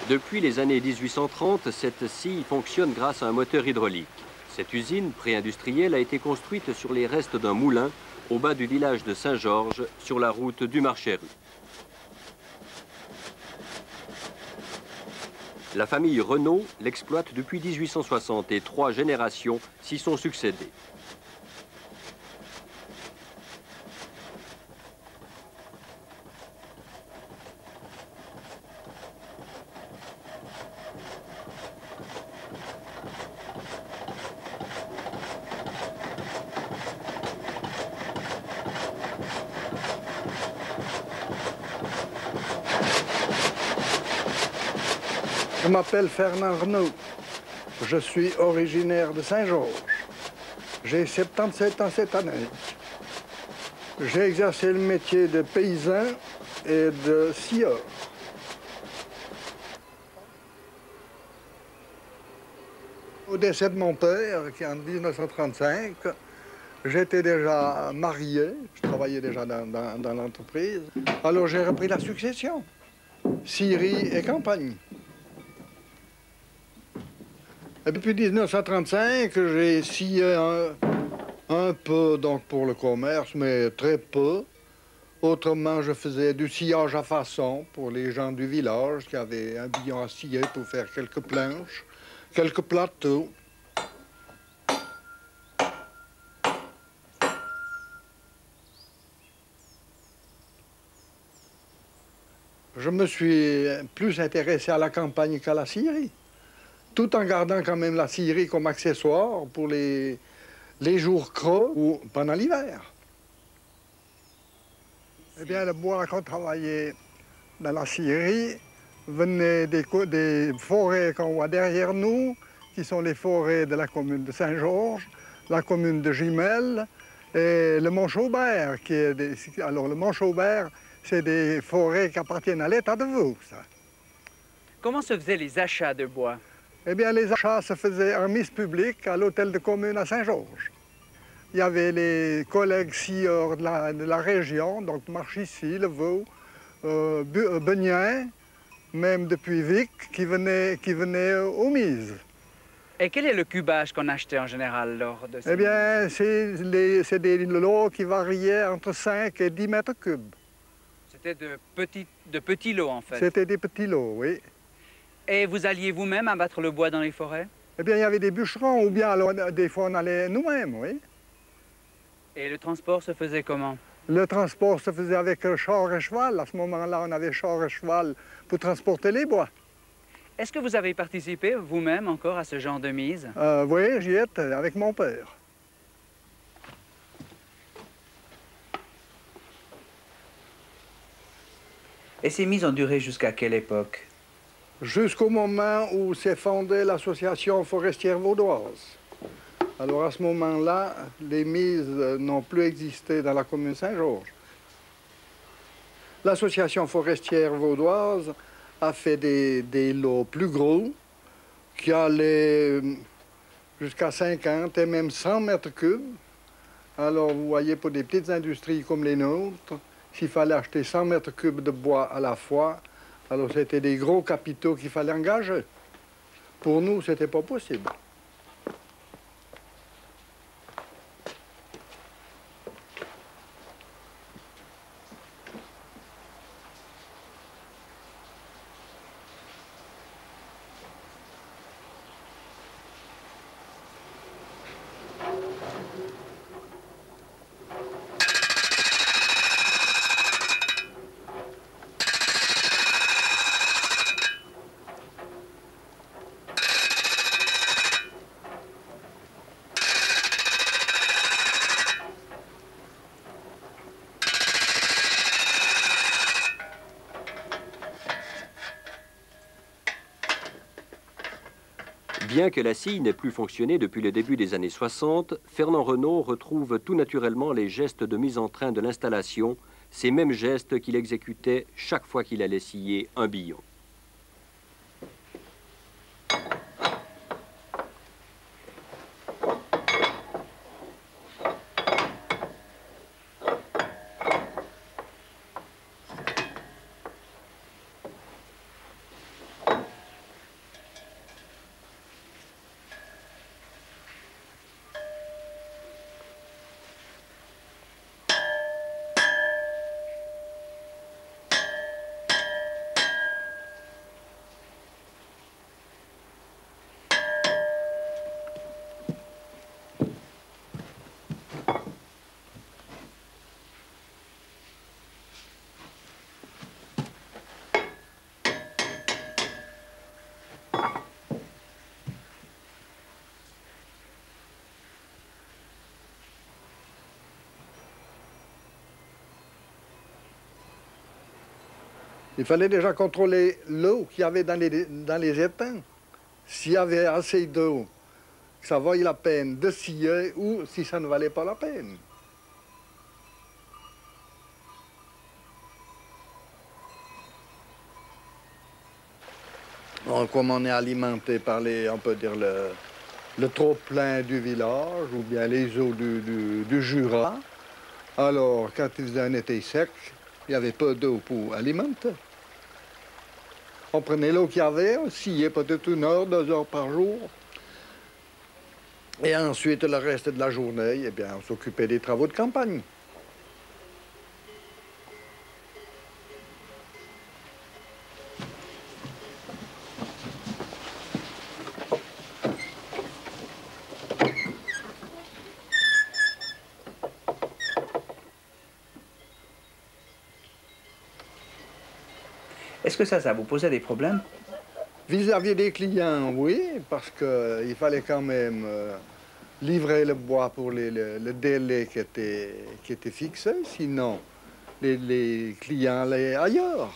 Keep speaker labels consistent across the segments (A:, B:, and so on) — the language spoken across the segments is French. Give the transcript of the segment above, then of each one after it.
A: Depuis les années 1830, cette scie fonctionne grâce à un moteur hydraulique. Cette usine pré-industrielle a été construite sur les restes d'un moulin au bas du village de Saint-Georges, sur la route du Marchais-Rue. La famille Renault l'exploite depuis 1860 et 3 générations s'y sont succédées.
B: Je m'appelle Fernand Renault. Je suis originaire de Saint-Georges. J'ai 77 ans cette année. J'ai exercé le métier de paysan et de scieur. Au décès de mon père, qui est en 1935, j'étais déjà marié, je travaillais déjà dans l'entreprise. Alors j'ai repris la succession, scierie et campagne. Et depuis 1935, j'ai scié un peu donc, pour le commerce, mais très peu. Autrement, je faisais du sciage à façon pour les gens du village qui avaient un billon à scier pour faire quelques planches, quelques plateaux. Je me suis plus intéressé à la campagne qu'à la scierie, tout en gardant quand même la scierie comme accessoire pour les jours creux ou pendant l'hiver. Eh bien, le bois qu'on travaillait dans la scierie venait des forêts qu'on voit derrière nous, qui sont les forêts de la commune de Saint-Georges, la commune de Gimel et le Mont-Chaubert. Alors, le Mont-Chaubert, c'est des forêts qui appartiennent à l'État de Vaud, ça.
C: Comment se faisaient les achats de bois?
B: Eh bien, les achats se faisaient en mise publique à l'hôtel de commune à Saint-Georges. Il y avait les collègues scieurs de la région, donc Marchissy, Le Vaud, Benien, même depuis Vic, qui venaient aux mises.
C: Et quel est le cubage qu'on achetait en général lors de ces...
B: Eh bien, c'est des lots qui variaient entre 5 et 10 mètres cubes.
C: C'était de petits lots, en fait.
B: C'était des petits lots, oui.
C: Et vous alliez vous-même abattre le bois dans les forêts?
B: Eh bien, il y avait des bûcherons, ou bien alors, des fois on allait nous-mêmes, oui.
C: Et le transport se faisait comment?
B: Le transport se faisait avec char et cheval. À ce moment-là, on avait char et cheval pour transporter les bois.
C: Est-ce que vous avez participé vous-même encore à ce genre de mise?
B: Oui, j'y étais avec mon père.
C: Et ces mises ont duré jusqu'à quelle époque?
B: Jusqu'au moment où s'est fondée l'association forestière vaudoise. Alors à ce moment-là, les mises n'ont plus existé dans la commune Saint-Georges. L'association forestière vaudoise a fait des lots plus gros qui allaient jusqu'à 50 et même 100 mètres cubes. Alors vous voyez, pour des petites industries comme les nôtres, s'il fallait acheter 100 mètres cubes de bois à la fois, alors c'était des gros capitaux qu'il fallait engager. Pour nous, ce n'était pas possible.
A: Bien que la scie n'ait plus fonctionné depuis le début des années 60, Fernand Renault retrouve tout naturellement les gestes de mise en train de l'installation, ces mêmes gestes qu'il exécutait chaque fois qu'il allait scier un billon.
B: Il fallait déjà contrôler l'eau qu'il y avait dans les étangs. S'il y avait assez d'eau, que ça vaille la peine de scier ou si ça ne valait pas la peine. Donc, comme on est alimenté par on peut dire le trop-plein du village ou bien les eaux du Jura, alors quand il faisait un été sec, il n'y avait pas d'eau pour alimenter. On prenait l'eau qu'il y avait, on sciait peut-être 1 heure, 2 heures par jour. Et ensuite, le reste de la journée, eh bien, on s'occupait des travaux de campagne.
C: Est-ce que ça vous posait des problèmes?
B: Vis-à-vis des clients, oui, parce qu'il fallait quand même livrer le bois pour le délai qui était fixé, sinon les clients allaient ailleurs.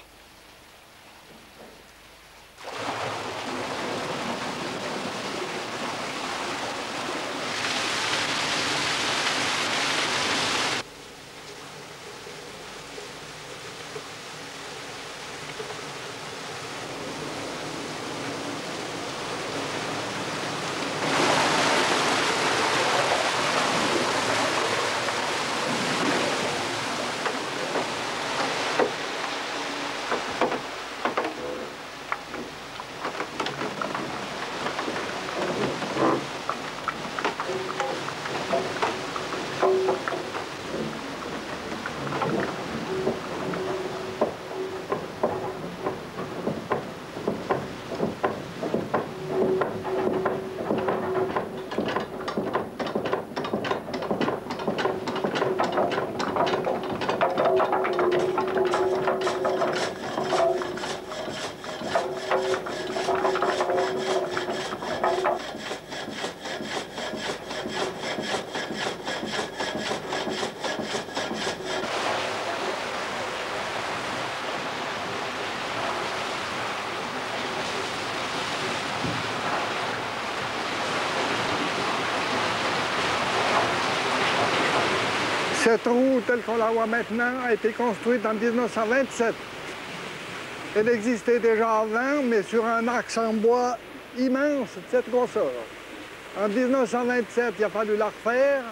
B: Cette route, telle qu'on la voit maintenant, a été construite en 1927. Elle existait déjà avant, mais sur un axe en bois immense de cette grosseur. En 1927, il a fallu la refaire,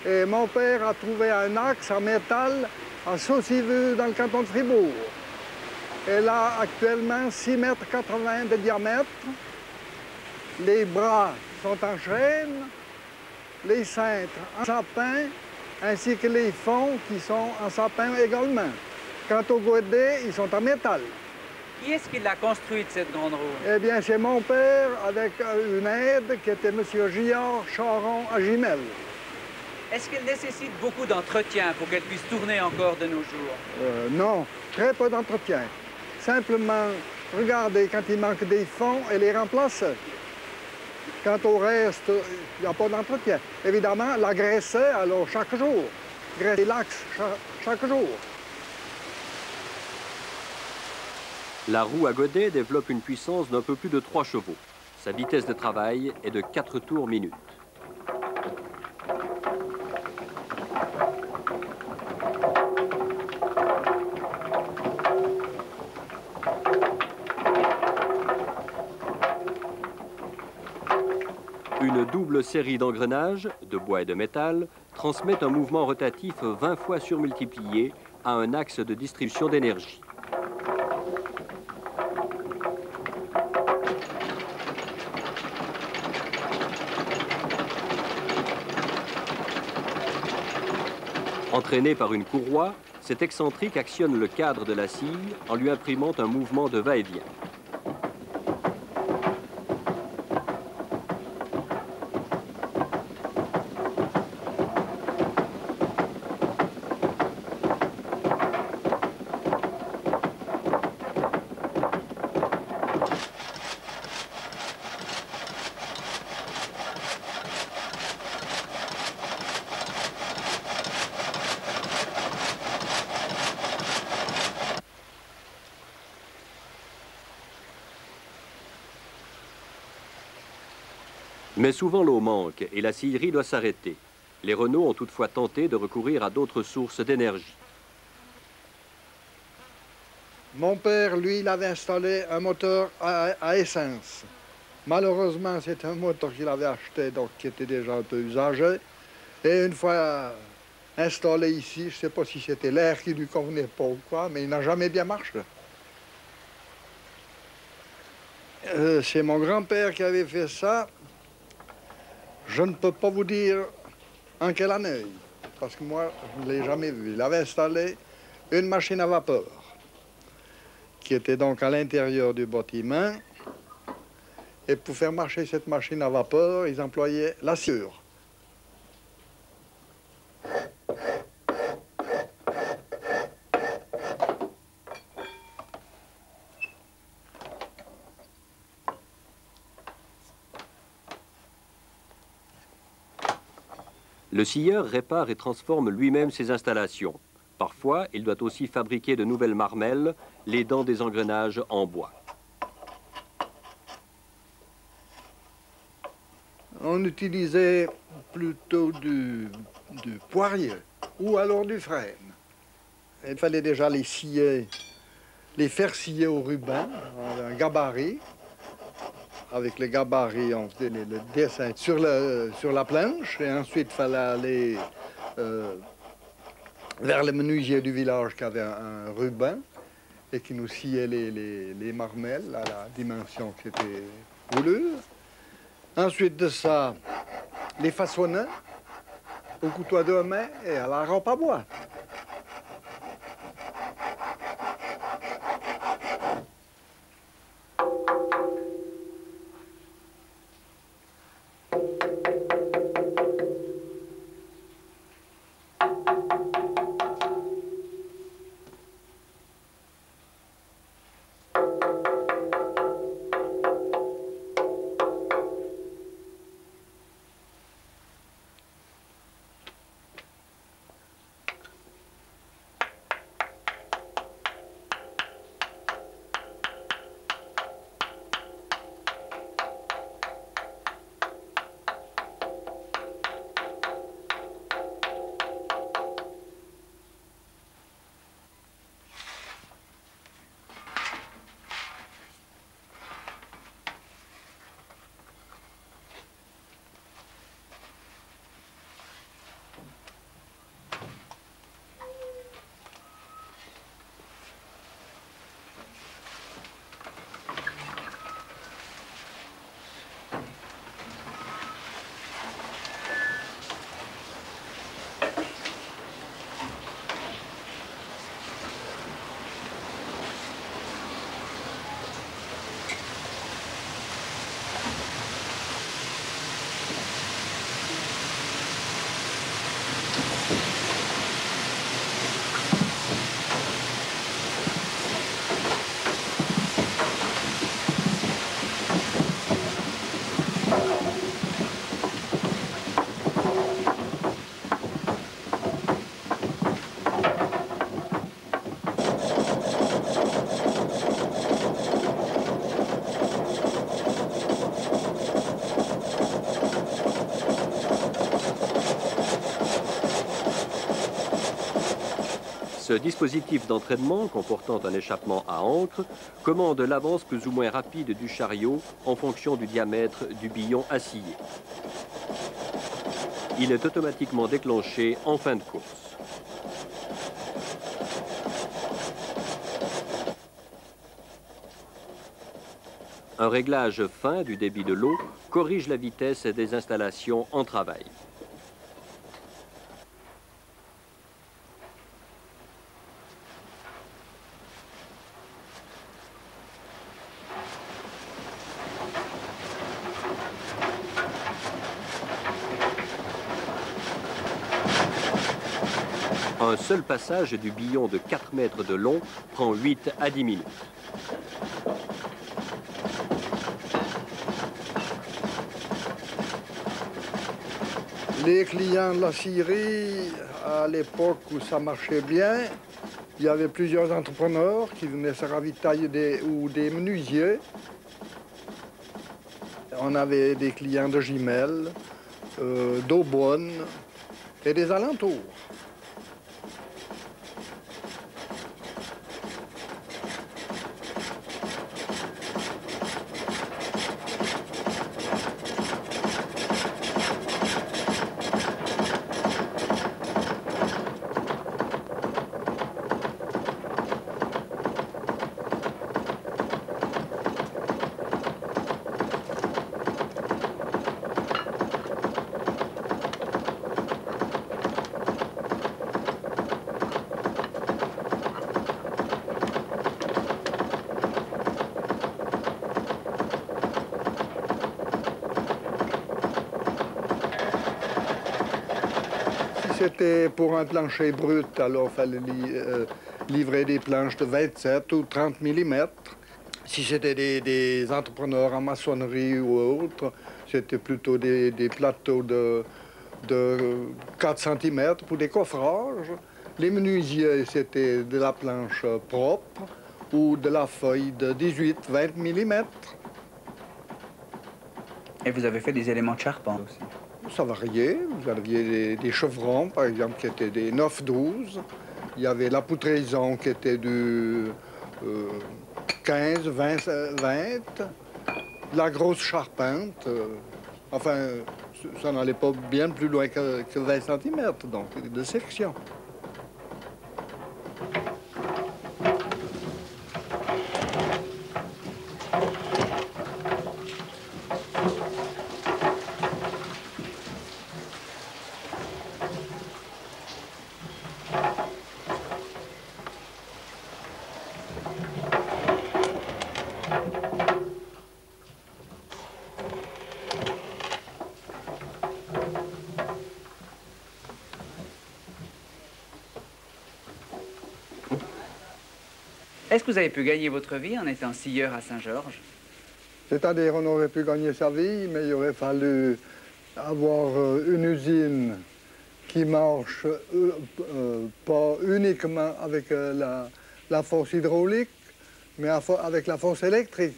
B: et mon père a trouvé un axe en métal à Sauciveux, dans le canton de Fribourg. Elle a actuellement 6,80 m de diamètre. Les bras sont en chêne, les cintres en sapin, ainsi que les fonds qui sont en sapin également. Quant aux godets, ils sont en métal.
C: Qui est-ce qui l'a construite, cette grande roue?
B: Eh bien, c'est mon père avec une aide qui était M. Gillard Charon à Gimel.
C: Est-ce qu'elle nécessite beaucoup d'entretien pour qu'elle puisse tourner encore de nos jours?
B: Non, très peu d'entretien. Simplement, regardez, quand il manque des fonds, elle est remplacée. Quant au reste, il n'y a pas d'entretien. Évidemment, la graisser, alors chaque jour. Graisser l'axe chaque jour.
A: La roue à godet développe une puissance d'un peu plus de 3 chevaux. Sa vitesse de travail est de 4 tours minute. Une double série d'engrenages, de bois et de métal, transmet un mouvement rotatif 20 fois surmultiplié à un axe de distribution d'énergie. Entraîné par une courroie, cet excentrique actionne le cadre de la scie en lui imprimant un mouvement de va-et-vient. Mais souvent l'eau manque et la scierie doit s'arrêter. Les Renault ont toutefois tenté de recourir à d'autres sources d'énergie.
B: Mon père, lui, il avait installé un moteur à essence. Malheureusement, c'est un moteur qu'il avait acheté, donc qui était déjà un peu usagé. Et une fois installé ici, je ne sais pas si c'était l'air qui lui convenait pas ou quoi, mais il n'a jamais bien marché. C'est mon grand-père qui avait fait ça. Je ne peux pas vous dire en quelle année, parce que moi, je ne l'ai jamais vu. Il avait installé une machine à vapeur, qui était donc à l'intérieur du bâtiment. Et pour faire marcher cette machine à vapeur, ils employaient la sciure.
A: Le scieur répare et transforme lui-même ses installations. Parfois, il doit aussi fabriquer de nouvelles marmelles, les dents des engrenages en bois.
B: On utilisait plutôt du poirier ou alors du frêne. Il fallait déjà les scier, les faire scier au ruban, un gabarit. Avec les gabarits, on faisait le dessin sur la planche et ensuite il fallait aller vers le menuisier du village qui avait un ruban et qui nous sciait les marmelles à la dimension qui était voulue. Ensuite de ça, les façonnait au couteau à deux mains et à la rampe à bois.
A: Ce dispositif d'entraînement, comportant un échappement à encre, commande l'avance plus ou moins rapide du chariot en fonction du diamètre du billon à scier. Il est automatiquement déclenché en fin de course. Un réglage fin du débit de l'eau corrige la vitesse des installations en travail. Un seul passage du billon de 4 mètres de long prend 8 à 10 minutes.
B: Les clients de la scierie, à l'époque où ça marchait bien, il y avait plusieurs entrepreneurs qui venaient se ravitailler ou des menuisiers. On avait des clients de Gimel, d'Aubonne et des alentours. Si c'était pour un plancher brut, alors il fallait livrer des planches de 27 ou 30 mm. Si c'était des entrepreneurs en maçonnerie ou autre, c'était plutôt des plateaux de 4 cm pour des coffrages. Les menuisiers, c'était de la planche propre ou de la feuille de 18-20 mm.
C: Et vous avez fait des éléments de charpente aussi?
B: Ça variait. Vous aviez des chevrons, par exemple, qui étaient des 9-12. Il y avait la poutraison qui était du 15, 20, 20. La grosse charpente. Enfin, ça n'allait pas bien plus loin que 20 cm, donc de section.
C: Est-ce que vous avez pu gagner votre vie en étant scieur à Saint-Georges?
B: C'est-à-dire, on aurait pu gagner sa vie, mais il aurait fallu avoir une usine qui marche pas uniquement avec la force hydraulique, mais avec la force électrique.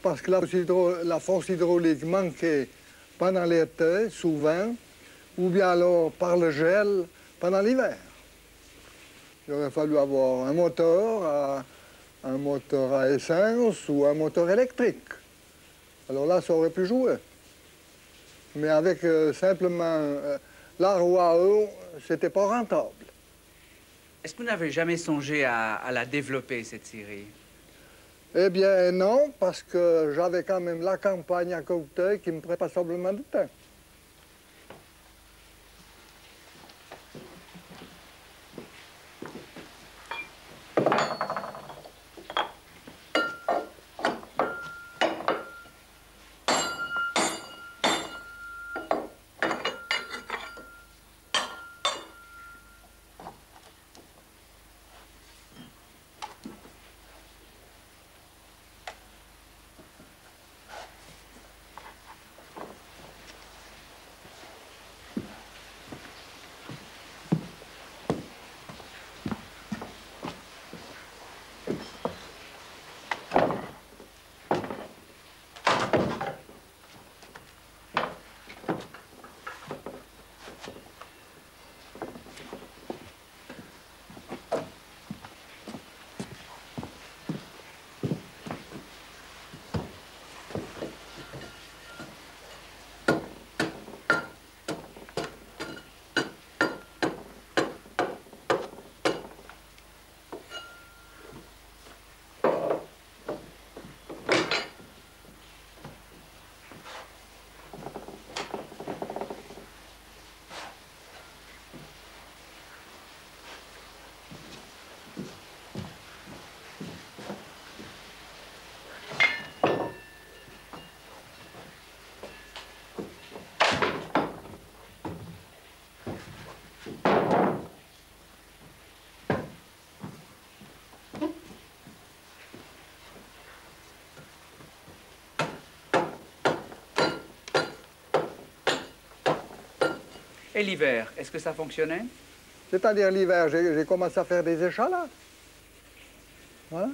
B: Parce que la force hydraulique manquait pendant l'été, souvent, ou bien alors par le gel pendant l'hiver. Il aurait fallu avoir un moteur à essence ou un moteur électrique. Alors là, ça aurait pu jouer. Mais avec simplement la roue à eau, c'était pas rentable.
C: Est-ce que vous n'avez jamais songé à la développer, cette scierie?
B: Eh bien, non, parce que j'avais quand même la campagne à côté qui me prenait passablement du temps.
C: Et l'hiver, est-ce que ça fonctionnait?
B: C'est-à-dire l'hiver, j'ai commencé à faire des échalotes. Voilà.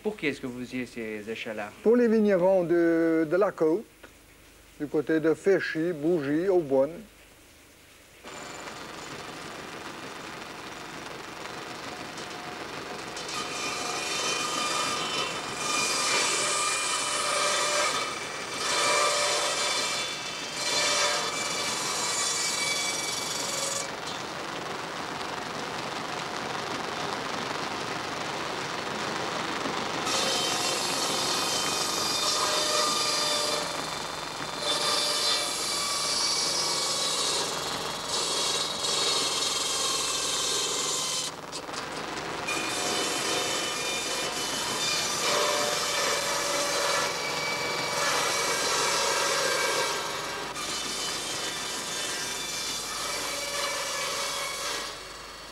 C: Pour qui est-ce que vous faisiez ces échalas?
B: Pour les vignerons de la côte, du côté de Féchy, Bougie, Aubonne.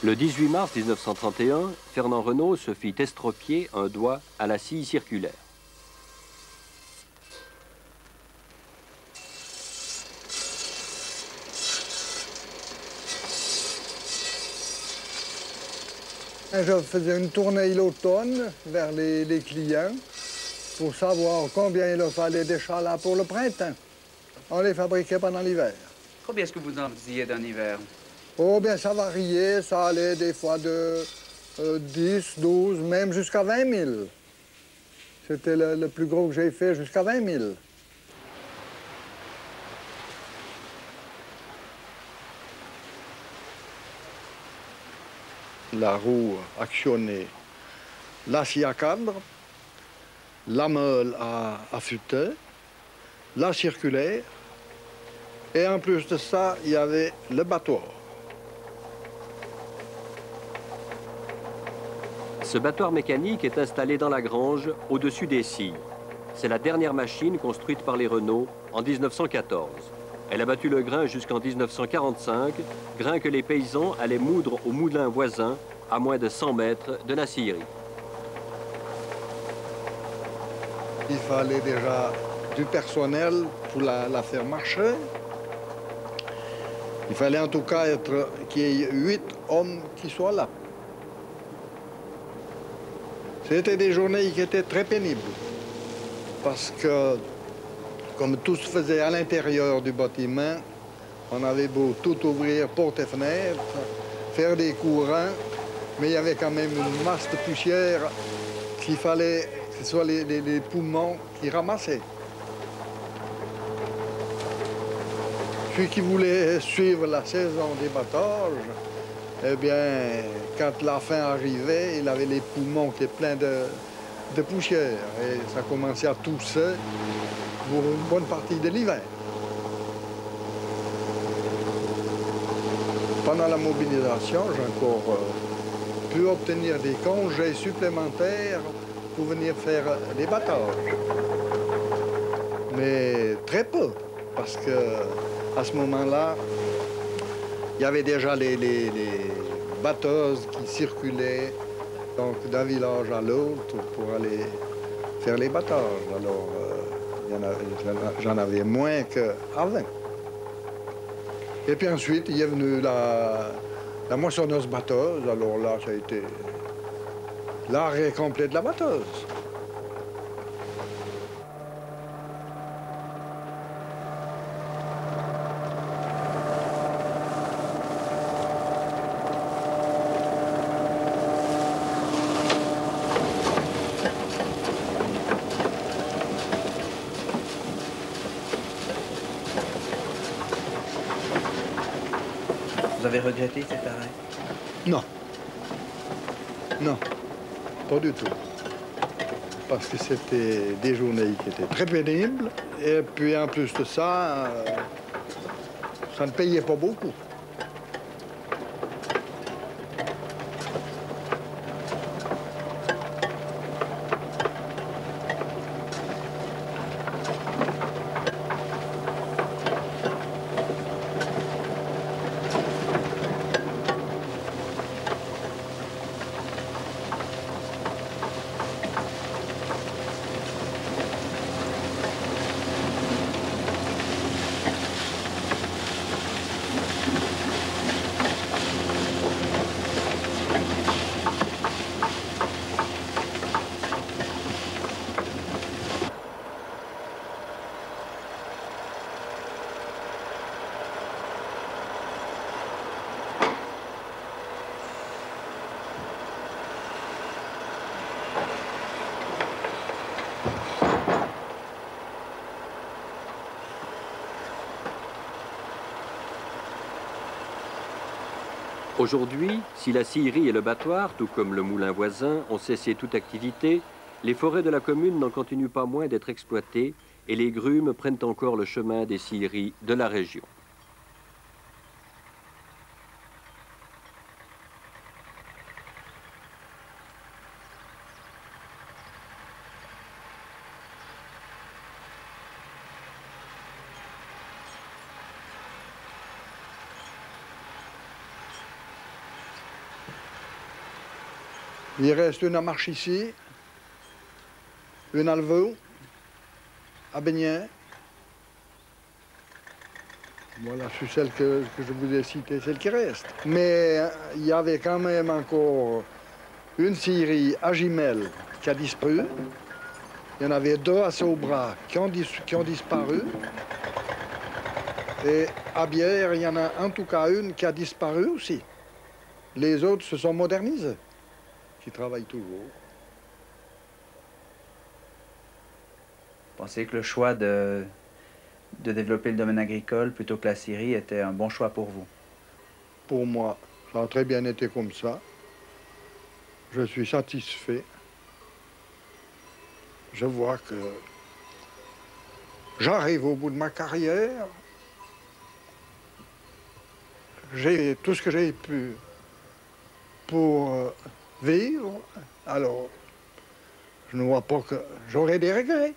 A: Le 18 mars 1931, Fernand Renault se fit estropier un doigt à la scie circulaire.
B: Je faisais une tournée l'automne vers les clients pour savoir combien il leur fallait d'échalas pour le printemps. On les fabriquait pendant l'hiver.
C: Combien est-ce que vous en faisiez d'un hiver?
B: Oh bien, ça variait, ça allait des fois de 10, 12, même jusqu'à 20 000. C'était le plus gros que j'ai fait, jusqu'à 20 000. La roue actionnait la scie à cadre, la meule à futet, la circulaire, et en plus de ça, il y avait le battoir.
A: Ce battoir mécanique est installé dans la grange, au-dessus des scies. C'est la dernière machine construite par les Renault en 1914. Elle a battu le grain jusqu'en 1945, grain que les paysans allaient moudre au moulin voisin, à moins de 100 mètres de la scierie.
B: Il fallait déjà du personnel pour la faire marcher. Il fallait en tout cas qu'il y ait 8 hommes qui soient là. C'était des journées qui étaient très pénibles, parce que, comme tout se faisait à l'intérieur du bâtiment, on avait beau tout ouvrir, portes et fenêtres, faire des courants, mais il y avait quand même une masse de poussière qu'il fallait que ce soit les poumons qui ramassaient. Celui qui voulait suivre la saison des battages, eh bien, quand la fin arrivait, il avait les poumons qui étaient pleins de poussière. Et ça commençait à tousser pour une bonne partie de l'hiver. Pendant la mobilisation, j'ai encore pu obtenir des congés supplémentaires pour venir faire les battages. Mais très peu, parce qu'à ce moment-là, il y avait déjà les batteuses qui circulaient donc d'un village à l'autre pour aller faire les battages. Alors, j'en avais moins qu'avant. Et puis ensuite, il est venu la moissonneuse batteuse. Alors là, ça a été l'arrêt complet de la batteuse.
C: Vous avez regretté cet arrêt?
B: Non. Non, pas du tout. Parce que c'était des journées qui étaient très pénibles. Et puis en plus de ça, ça ne payait pas beaucoup.
A: Aujourd'hui, si la scierie et le battoir, tout comme le moulin voisin, ont cessé toute activité, les forêts de la commune n'en continuent pas moins d'être exploitées et les grumes prennent encore le chemin des scieries de la région.
B: Il reste une à Marchicy, une à Levaux, à Beignet. Voilà, c'est celle que je vous ai citée, celle qui reste. Mais il y avait quand même encore une scierie à Gimel qui a disparu. Il y en avait deux à Saubras qui ont disparu. Et à Bière, il y en a en tout cas une qui a disparu aussi. Les autres se sont modernisés, qui travaillent toujours.
D: Pensez que le choix de développer le domaine agricole plutôt que la scierie était un bon choix pour vous?
B: Pour moi, ça a très bien été comme ça. Je suis satisfait. Je vois que j'arrive au bout de ma carrière. J'ai tout ce que j'ai pu pour vivre. Alors, je ne vois pas que j'aurai des regrets.